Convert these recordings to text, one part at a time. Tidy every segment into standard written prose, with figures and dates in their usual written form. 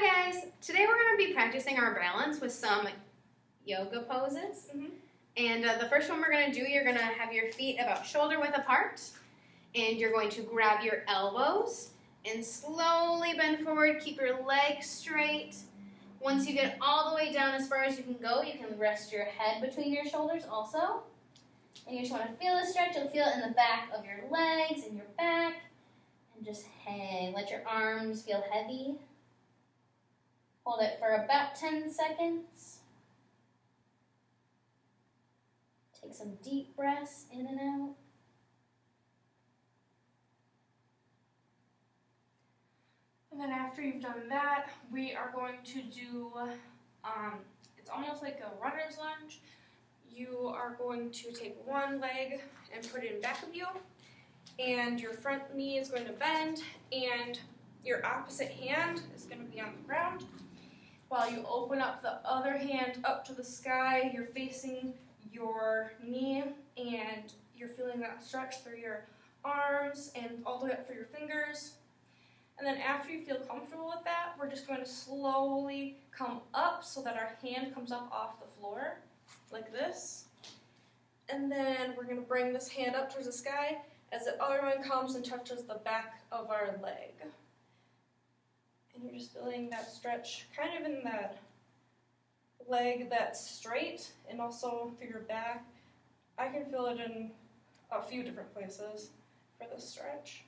Hi guys! Today we're going to be practicing our balance with some yoga poses. And the first one we're going to do, you're going to have your feet about shoulder width apart. And you're going to grab your elbows and slowly bend forward. Keep your legs straight. Once you get all the way down as far as you can go, you can rest your head between your shoulders also. And you just want to feel the stretch. You'll feel it in the back of your legs and your back. And just hang. Let your arms feel heavy. Hold it for about 10 seconds. Take some deep breaths in and out. And then after you've done that, we are going to do, it's almost like a runner's lunge. You are going to take one leg and put it in back of you, and your front knee is going to bend, and your opposite hand is going to be on the ground. While you open up the other hand up to the sky, you're facing your knee, and you're feeling that stretch through your arms and all the way up through your fingers. And then after you feel comfortable with that, we're just going to slowly come up so that our hand comes up off the floor, like this. And then we're going to bring this hand up towards the sky as the other one comes and touches the back of our leg. And you're just feeling that stretch kind of in that leg that's straight and also through your back. I can feel it in a few different places for this stretch.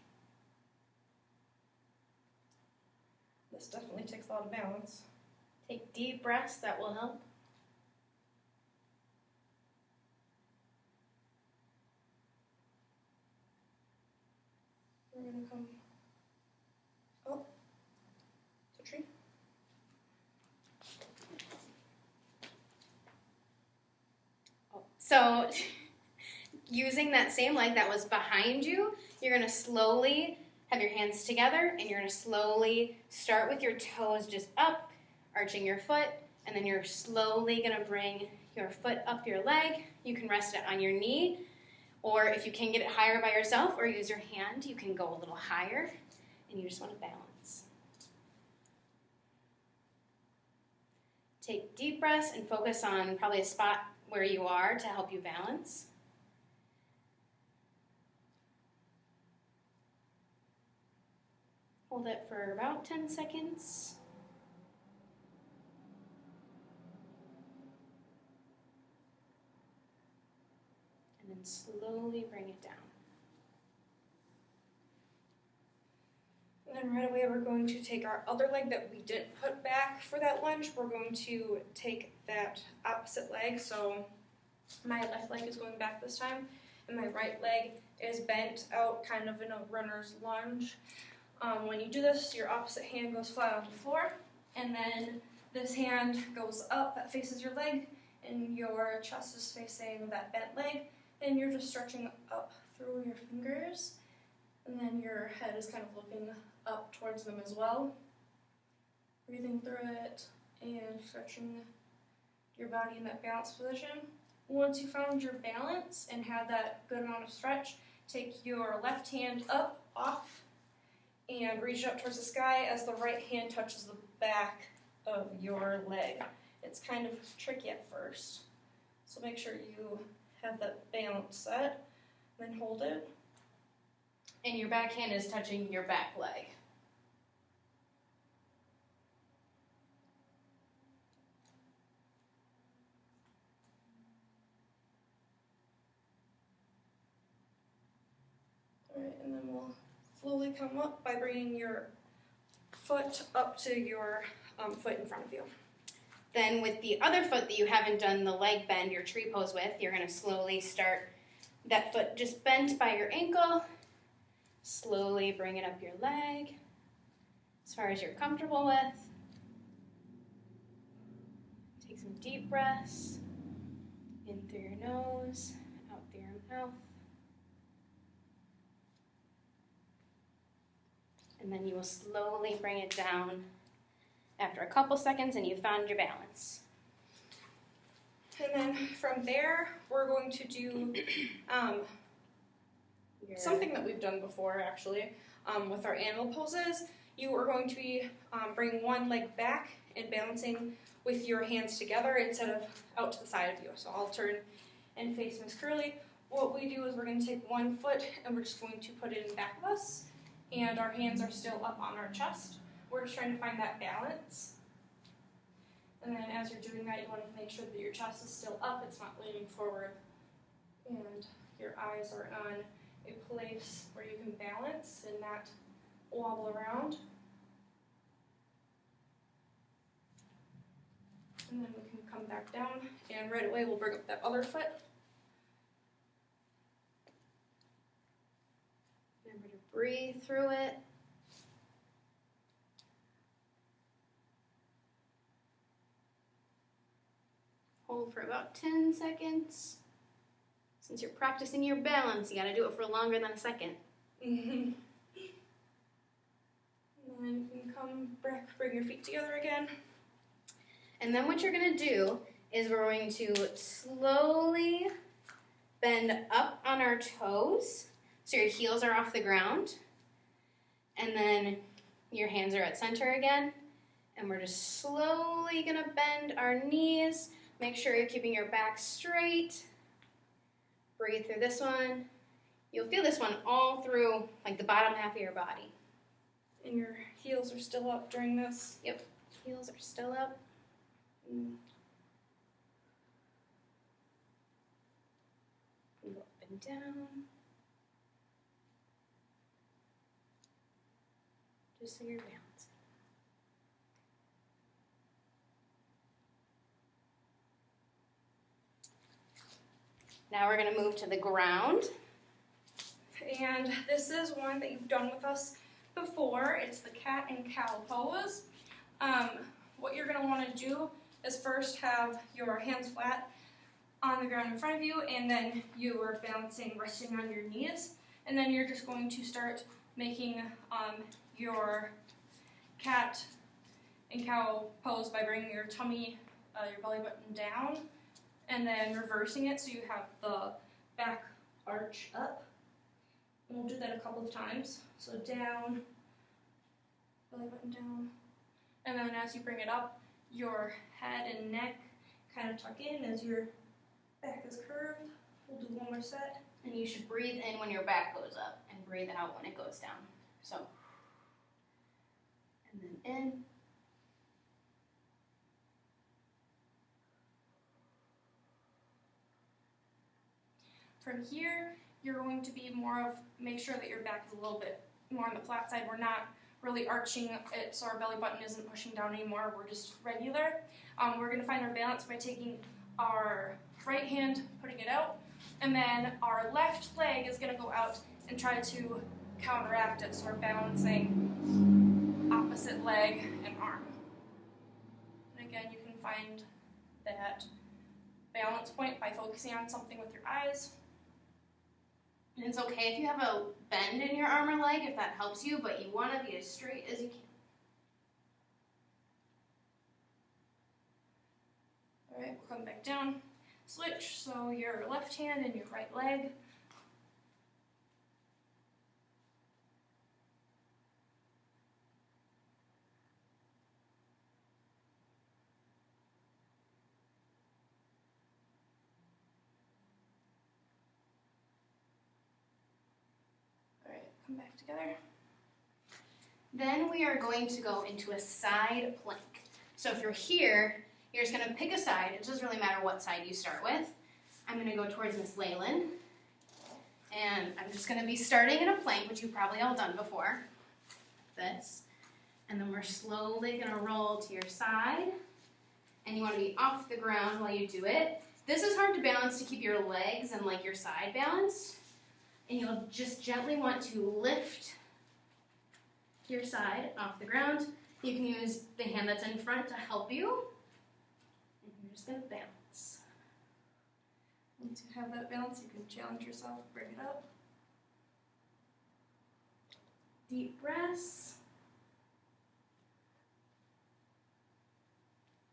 This definitely takes a lot of balance. Take deep breaths, that will help. We're going to come up to the tree. So, using that same leg that was behind you, you're going to slowly have your hands together, and you're going to slowly start with your toes just up, arching your foot, and then you're slowly going to bring your foot up your leg. You can rest it on your knee, or if you can get it higher by yourself or use your hand, you can go a little higher, and you just want to balance. Take deep breaths and focus on probably a spot where you are to help you balance. Hold it for about 10 seconds. And then slowly bring it down. And then right away we're going to take our other leg that we didn't put back for that lunge. We're going to take that opposite leg. So my left leg is going back this time, and my right leg is bent out kind of in a runner's lunge. When you do this, your opposite hand goes flat on the floor, and then this hand goes up, that faces your leg, and your chest is facing that bent leg, and you're just stretching up through your fingers, and then your head is kind of looking up towards them as well. Breathing through it and stretching your body in that balanced position. Once you found your balance and had that good amount of stretch, take your left hand up, off, and reach up towards the sky as the right hand touches the back of your leg. It's kind of tricky at first, so make sure you have that balance set, then hold it. And your back hand is touching your back leg. Alright, and then we'll slowly come up by bringing your foot up to your foot in front of you. Then with the other foot that you haven't done the leg bend, your tree pose with, you're going to slowly start that foot just bent by your ankle. Slowly bring it up your leg as far as you're comfortable with. Take some deep breaths in through your nose, out through your mouth. And then you will slowly bring it down after a couple seconds and you found your balance. And then from there, we're going to do something that we've done before, actually, with our animal poses. you are going to be bringing one leg back and balancing with your hands together instead of out to the side of you. So I'll turn and face Miss Curley. What we do is we're going to take one foot and we're just going to put it in back of us, and our hands are still up on our chest. We're just trying to find that balance. And then as you're doing that, you want to make sure that your chest is still up, it's not leaning forward, and your eyes are on a place where you can balance and not wobble around. And then we can come back down, and right away we'll bring up that other foot. Remember to breathe through it. Hold for about 10 seconds. Since you're practicing your balance, you gotta do it for longer than a second. And then you can come back, bring your feet together again. And then what you're gonna do is we're going to slowly bend up on our toes so your heels are off the ground. And then your hands are at center again. And we're just slowly gonna bend our knees. Make sure you're keeping your back straight. Breathe through this one. You'll feel this one all through like the bottom half of your body. And your heels are still up during this. Yep, heels are still up. Go up and down. Just so you're balancing. Now we're going to move to the ground. And this is one that you've done with us before. It's the cat and cow pose. What you're going to want to do is first have your hands flat on the ground in front of you, and then you are balancing, resting on your knees. And then you're just going to start making your cat and cow pose by bringing your tummy, your belly button down, and then reversing it so you have the back arch up. And we'll do that a couple of times. So down, belly button down. And then as you bring it up, your head and neck kind of tuck in as your back is curved. We'll do one more set. And you should breathe in when your back goes up and breathe out when it goes down. So, and then in. From here, you're going to be make sure that your back is a little bit more on the flat side. We're not really arching it so our belly button isn't pushing down anymore. We're just regular. We're going to find our balance by taking our right hand, putting it out, and then our left leg is going to go out and try to counteract it. So we're balancing opposite leg and arm. And again, you can find that balance point by focusing on something with your eyes. And it's okay if you have a bend in your arm or leg if that helps you, but you want to be as straight as you can. All right, we'll come back down. Switch, so your left hand and your right leg. Come back together. Then we are going to go into a side plank. So if you're here, you're just going to pick a side. It doesn't really matter what side you start with. I'm going to go towards Miss Laylan. And I'm just going to be starting in a plank, which you've probably all done before. This. And then we're slowly going to roll to your side. And you want to be off the ground while you do it. This is hard to balance to keep your legs and like your side balanced. And you'll just gently want to lift your side off the ground. You can use the hand that's in front to help you. And you're just going to balance. Once you have that balance, you can challenge yourself, bring it up. Deep breaths.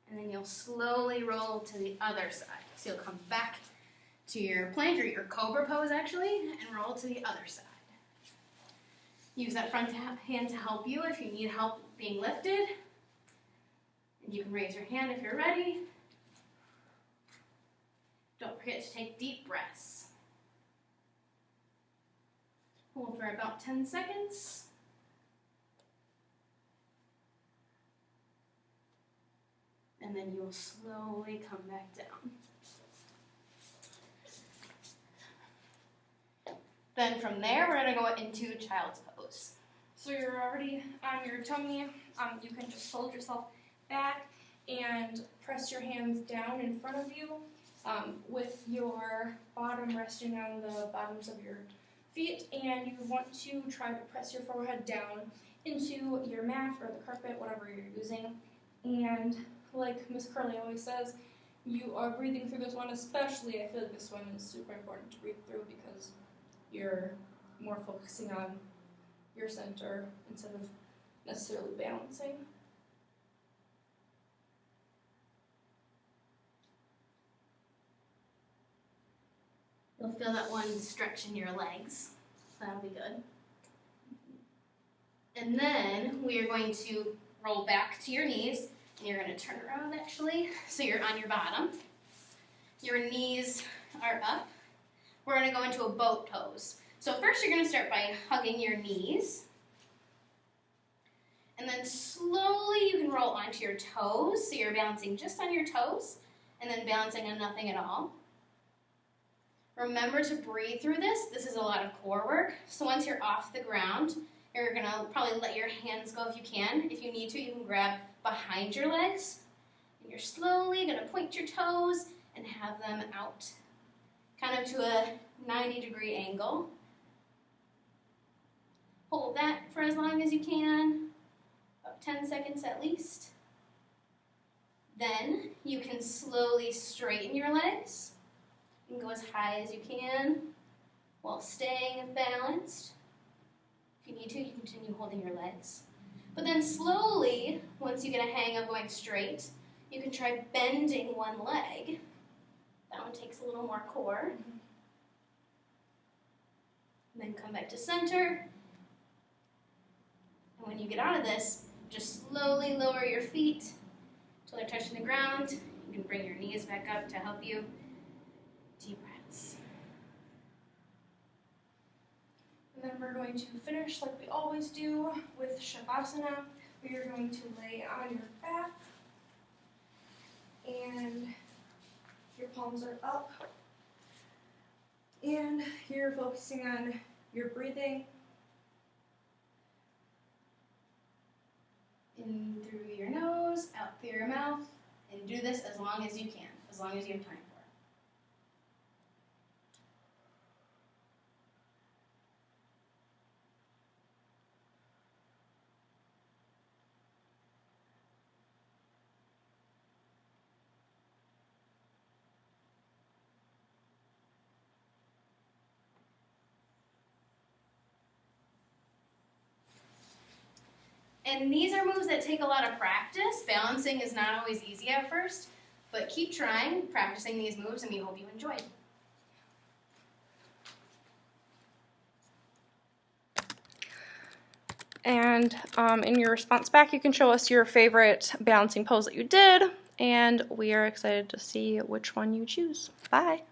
And then you'll slowly roll to the other side. So you'll come back to your plank or your cobra pose actually, and roll to the other side. Use that front hand to help you if you need help being lifted. And you can raise your hand if you're ready. Don't forget to take deep breaths. Hold for about 10 seconds. And then you will slowly come back down. Then from there, we're going to go into child's pose. So you're already on your tummy. You can just fold yourself back and press your hands down in front of you with your bottom resting on the bottoms of your feet. And you want to try to press your forehead down into your mat or the carpet, whatever you're using. And like Miss Curley always says, you are breathing through this one especially. I feel like this one is super important to breathe through because you're more focusing on your center instead of necessarily balancing. You'll feel that one stretch in your legs, so that'll be good. And then we are going to roll back to your knees, and you're going to turn around actually, so you're on your bottom. Your knees are up. We're going to go into a boat pose. So first you're going to start by hugging your knees. And then slowly you can roll onto your toes. So you're balancing just on your toes and then balancing on nothing at all. Remember to breathe through this. This is a lot of core work. So once you're off the ground, you're going to probably let your hands go if you can. If you need to, you can grab behind your legs. And you're slowly going to point your toes and have them out, kind of to a 90-degree angle. Hold that for as long as you can, about 10 seconds at least. Then you can slowly straighten your legs and go as high as you can while staying balanced. If you need to, you continue holding your legs. But then slowly, once you get a hang of going straight, you can try bending one leg. That one takes a little more core. And then come back to center. And when you get out of this, just slowly lower your feet until they're touching the ground. You can bring your knees back up to help you. Deep breaths. And then we're going to finish like we always do with Shavasana. We are going to lay on your back and your palms are up. And you're focusing on your breathing. In through your nose, out through your mouth, and do this as long as you can, as long as you have time for it. And these are moves that take a lot of practice. Balancing is not always easy at first, but keep trying, practicing these moves, and we hope you enjoy. And in your response back, you can show us your favorite balancing pose that you did, and we are excited to see which one you choose. Bye.